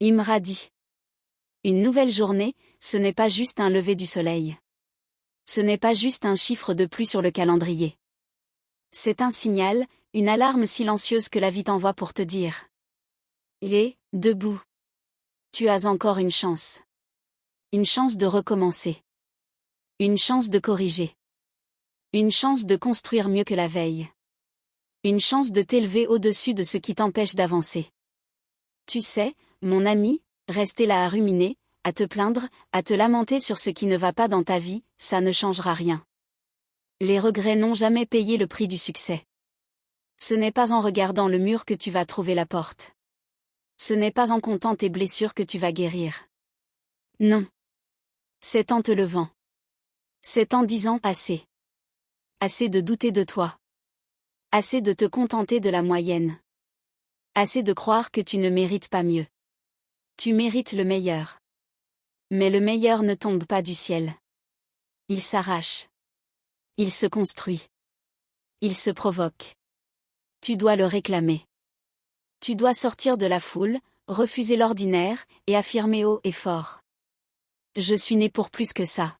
Imra dit. Une nouvelle journée, ce n'est pas juste un lever du soleil. Ce n'est pas juste un chiffre de plus sur le calendrier. C'est un signal, une alarme silencieuse que la vie t'envoie pour te dire. Debout. Tu as encore une chance. Une chance de recommencer. Une chance de corriger. Une chance de construire mieux que la veille. Une chance de t'élever au-dessus de ce qui t'empêche d'avancer. Tu sais, mon ami, rester là à ruminer, à te plaindre, à te lamenter sur ce qui ne va pas dans ta vie, ça ne changera rien. Les regrets n'ont jamais payé le prix du succès. Ce n'est pas en regardant le mur que tu vas trouver la porte. Ce n'est pas en comptant tes blessures que tu vas guérir. Non. C'est en te levant. C'est en disant assez. Assez de douter de toi. Assez de te contenter de la moyenne. Assez de croire que tu ne mérites pas mieux. Tu mérites le meilleur. Mais le meilleur ne tombe pas du ciel. Il s'arrache. Il se construit. Il se provoque. Tu dois le réclamer. Tu dois sortir de la foule, refuser l'ordinaire, et affirmer haut et fort. Je suis né pour plus que ça.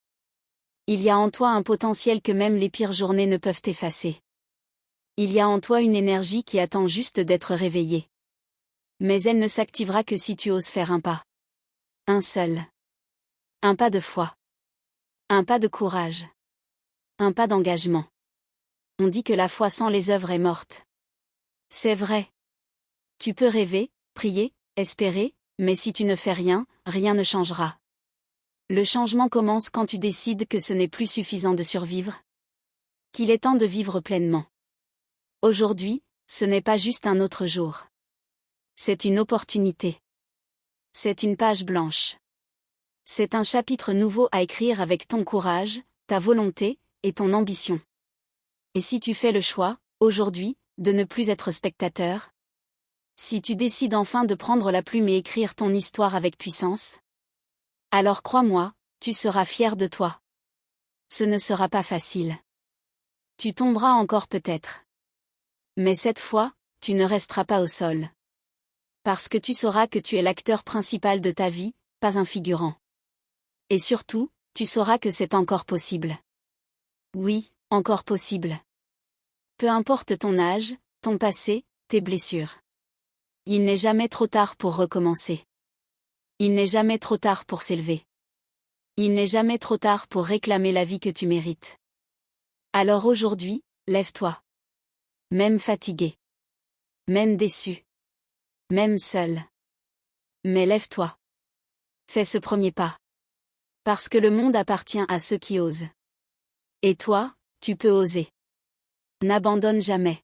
Il y a en toi un potentiel que même les pires journées ne peuvent effacer. Il y a en toi une énergie qui attend juste d'être réveillée. Mais elle ne s'activera que si tu oses faire un pas. Un seul. Un pas de foi. Un pas de courage. Un pas d'engagement. On dit que la foi sans les œuvres est morte. C'est vrai. Tu peux rêver, prier, espérer, mais si tu ne fais rien, rien ne changera. Le changement commence quand tu décides que ce n'est plus suffisant de survivre. Qu'il est temps de vivre pleinement. Aujourd'hui, ce n'est pas juste un autre jour. C'est une opportunité. C'est une page blanche. C'est un chapitre nouveau à écrire avec ton courage, ta volonté, et ton ambition. Et si tu fais le choix, aujourd'hui, de ne plus être spectateur? Si tu décides enfin de prendre la plume et écrire ton histoire avec puissance? Alors crois-moi, tu seras fier de toi. Ce ne sera pas facile. Tu tomberas encore peut-être. Mais cette fois, tu ne resteras pas au sol. Parce que tu sauras que tu es l'acteur principal de ta vie, pas un figurant. Et surtout, tu sauras que c'est encore possible. Oui, encore possible. Peu importe ton âge, ton passé, tes blessures. Il n'est jamais trop tard pour recommencer. Il n'est jamais trop tard pour s'élever. Il n'est jamais trop tard pour réclamer la vie que tu mérites. Alors aujourd'hui, lève-toi. Même fatigué. Même déçu. Même seul. Mais lève-toi. Fais ce premier pas. Parce que le monde appartient à ceux qui osent. Et toi, tu peux oser. N'abandonne jamais.